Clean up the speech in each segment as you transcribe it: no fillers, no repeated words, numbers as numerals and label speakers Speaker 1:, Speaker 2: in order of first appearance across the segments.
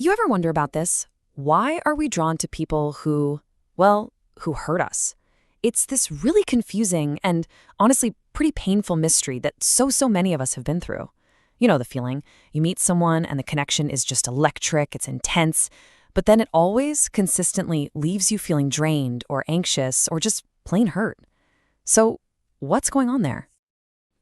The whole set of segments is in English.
Speaker 1: You ever wonder about this? Why are we drawn to people who hurt us? It's this really confusing and honestly pretty painful mystery that so many of us have been through. You know the feeling. You meet someone and the connection is just electric, it's intense, but then it always consistently leaves you feeling drained or anxious or just plain hurt. So, what's going on there?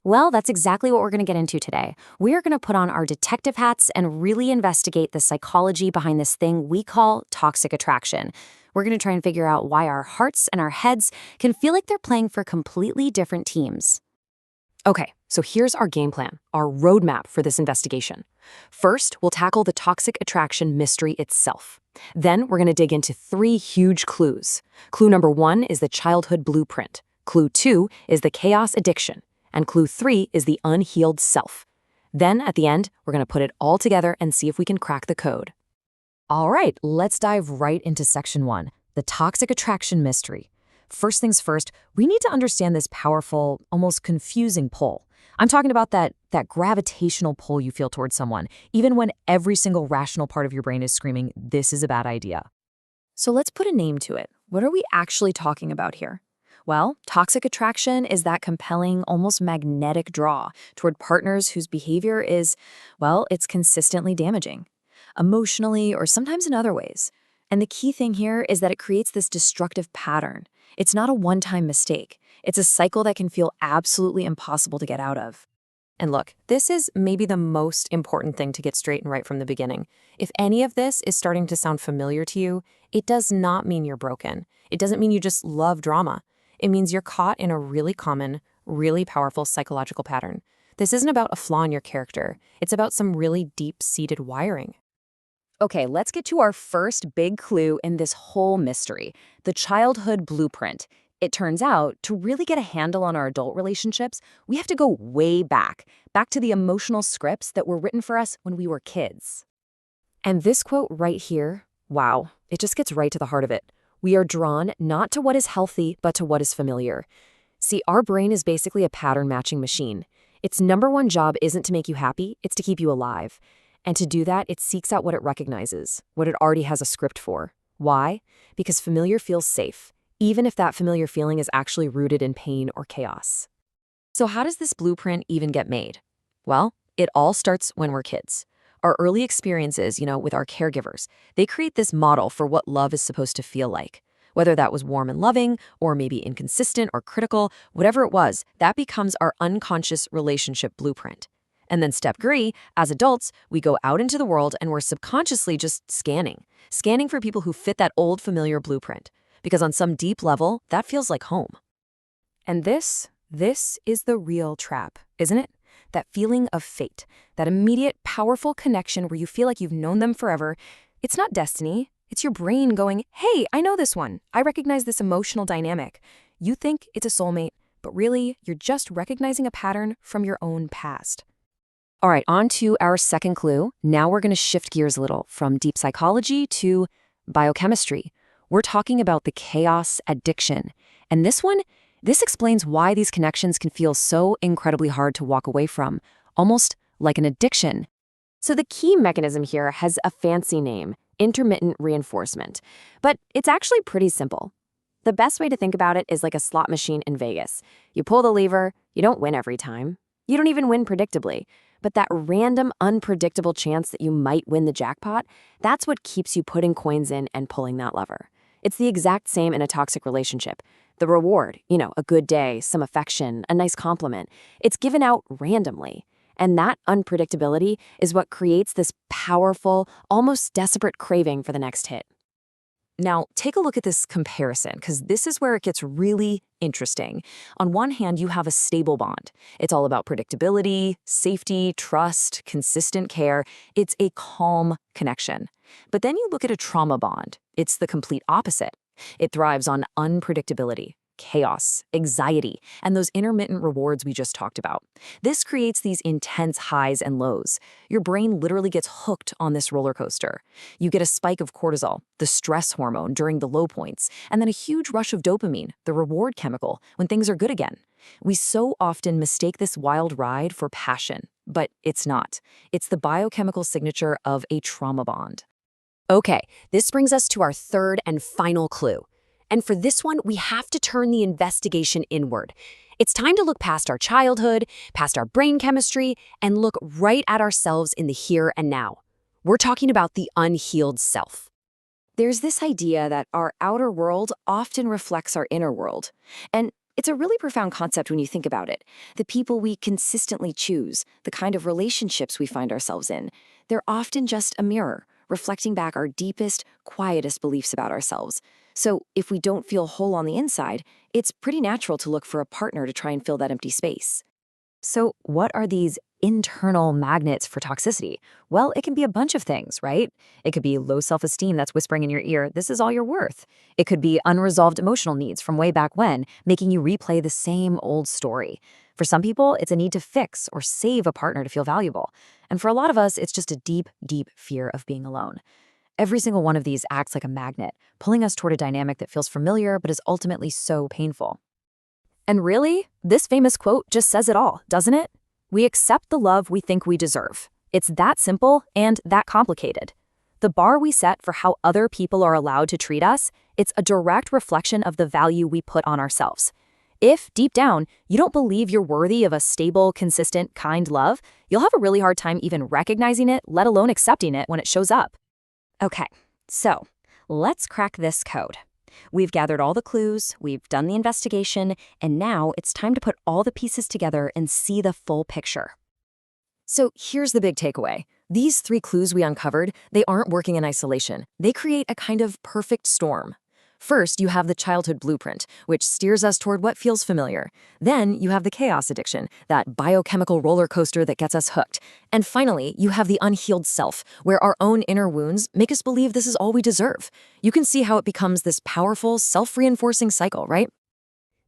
Speaker 2: Well, that's exactly what we're going to get into today. We're going to put on our detective hats and really investigate the psychology behind this thing we call toxic attraction. We're going to try and figure out why our hearts and our heads can feel like they're playing for completely different teams. Okay, so here's our game plan, our roadmap for this investigation. First, we'll tackle the toxic attraction mystery itself. Then we're going to dig into 3 huge clues. Clue number 1 is the childhood blueprint. Clue 2 is the chaos addiction. And clue 3 is the unhealed self. Then, at the end, we're going to put it all together and see if we can crack the code.
Speaker 1: All right, let's dive right into section 1, the toxic attraction mystery. First things first, we need to understand this powerful, almost confusing pull. I'm talking about that gravitational pull you feel towards someone, even when every single rational part of your brain is screaming, this is a bad idea. So let's put a name to it. What are we actually talking about here? Well, toxic attraction is that compelling, almost magnetic draw toward partners whose behavior is, it's consistently damaging, emotionally or sometimes in other ways. And the key thing here is that it creates this destructive pattern. It's not a one-time mistake. It's a cycle that can feel absolutely impossible to get out of. And look, this is maybe the most important thing to get straight and right from the beginning. If any of this is starting to sound familiar to you, it does not mean you're broken. It doesn't mean you just love drama. It means you're caught in a really common, really powerful psychological pattern. This isn't about a flaw in your character. It's about some really deep-seated wiring. Okay, let's get to our first big clue in this whole mystery, the childhood blueprint. It turns out, to really get a handle on our adult relationships, we have to go way back to the emotional scripts that were written for us when we were kids. And this quote right here, wow, it just gets right to the heart of it. We are drawn not to what is healthy, but to what is familiar. See, our brain is basically a pattern-matching machine. Its number one job isn't to make you happy, it's to keep you alive. And to do that, it seeks out what it recognizes, what it already has a script for. Why? Because familiar feels safe, even if that familiar feeling is actually rooted in pain or chaos. So how does this blueprint even get made? Well, it all starts when we're kids. Our early experiences, with our caregivers, they create this model for what love is supposed to feel like. Whether that was warm and loving, or maybe inconsistent or critical, whatever it was, that becomes our unconscious relationship blueprint. And then step 3, as adults, we go out into the world and we're subconsciously just scanning for people who fit that old familiar blueprint. Because on some deep level, that feels like home. And this is the real trap, isn't it? That feeling of fate, that immediate, powerful connection where you feel like you've known them forever. It's not destiny. It's your brain going, hey, I know this one. I recognize this emotional dynamic. You think it's a soulmate, but really, you're just recognizing a pattern from your own past. All right, on to our second clue. Now we're going to shift gears a little from deep psychology to biochemistry. We're talking about the chaos addiction. And this explains why these connections can feel so incredibly hard to walk away from, almost like an addiction. So the key mechanism here has a fancy name, intermittent reinforcement. But it's actually pretty simple. The best way to think about it is like a slot machine in Vegas. You pull the lever, you don't win every time. You don't even win predictably. But that random, unpredictable chance that you might win the jackpot, that's what keeps you putting coins in and pulling that lever. It's the exact same in a toxic relationship. The reward, a good day, some affection, a nice compliment, it's given out randomly. And that unpredictability is what creates this powerful, almost desperate craving for the next hit. Now, take a look at this comparison, because this is where it gets really interesting. On one hand, you have a stable bond. It's all about predictability, safety, trust, consistent care. It's a calm connection. But then you look at a trauma bond. It's the complete opposite. It thrives on unpredictability, chaos, anxiety, and those intermittent rewards we just talked about. This creates these intense highs and lows. Your brain literally gets hooked on this roller coaster. You get a spike of cortisol, the stress hormone, during the low points, and then a huge rush of dopamine, the reward chemical, when things are good again. We so often mistake this wild ride for passion, but it's not. It's the biochemical signature of a trauma bond.
Speaker 2: Okay, this brings us to our third and final clue. And for this one, we have to turn the investigation inward. It's time to look past our childhood, past our brain chemistry, and look right at ourselves in the here and now. We're talking about the unhealed self. There's this idea that our outer world often reflects our inner world. And it's a really profound concept when you think about it. The people we consistently choose, the kind of relationships we find ourselves in, they're often just a mirror, reflecting back our deepest, quietest beliefs about ourselves. So if we don't feel whole on the inside, it's pretty natural to look for a partner to try and fill that empty space.
Speaker 1: So, what are these internal magnets for toxicity? Well, it can be a bunch of things, right? It could be low self esteem that's whispering in your ear, this is all you're worth. It could be unresolved emotional needs from way back when, making you replay the same old story. For some people, it's a need to fix or save a partner to feel valuable. And for a lot of us, it's just a deep, deep fear of being alone. Every single one of these acts like a magnet, pulling us toward a dynamic that feels familiar but is ultimately so painful. And really, this famous quote just says it all, doesn't it? We accept the love we think we deserve. It's that simple and that complicated. The bar we set for how other people are allowed to treat us, it's a direct reflection of the value we put on ourselves. If, deep down, you don't believe you're worthy of a stable, consistent, kind love, you'll have a really hard time even recognizing it, let alone accepting it when it shows up. Okay, so let's crack this code. We've gathered all the clues, we've done the investigation, and now it's time to put all the pieces together and see the full picture. So here's the big takeaway. These 3 clues we uncovered, they aren't working in isolation. They create a kind of perfect storm. First, you have the childhood blueprint, which steers us toward what feels familiar. Then, you have the chaos addiction, that biochemical roller coaster that gets us hooked. And finally, you have the unhealed self, where our own inner wounds make us believe this is all we deserve. You can see how it becomes this powerful, self-reinforcing cycle, right?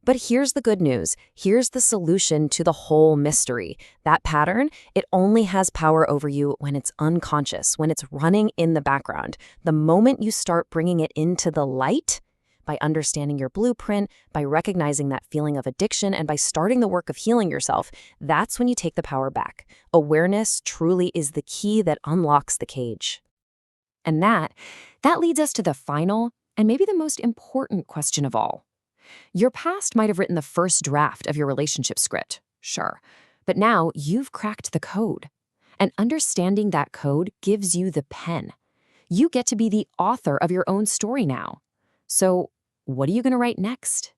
Speaker 1: But here's the good news. Here's the solution to the whole mystery. That pattern, it only has power over you when it's unconscious, when it's running in the background. The moment you start bringing it into the light, by understanding your blueprint, by recognizing that feeling of addiction, and by starting the work of healing yourself, that's when you take the power back. Awareness truly is the key that unlocks the cage. And that leads us to the final and maybe the most important question of all. Your past might have written the first draft of your relationship script, sure, but now you've cracked the code. And understanding that code gives you the pen. You get to be the author of your own story now. So, what are you going to write next?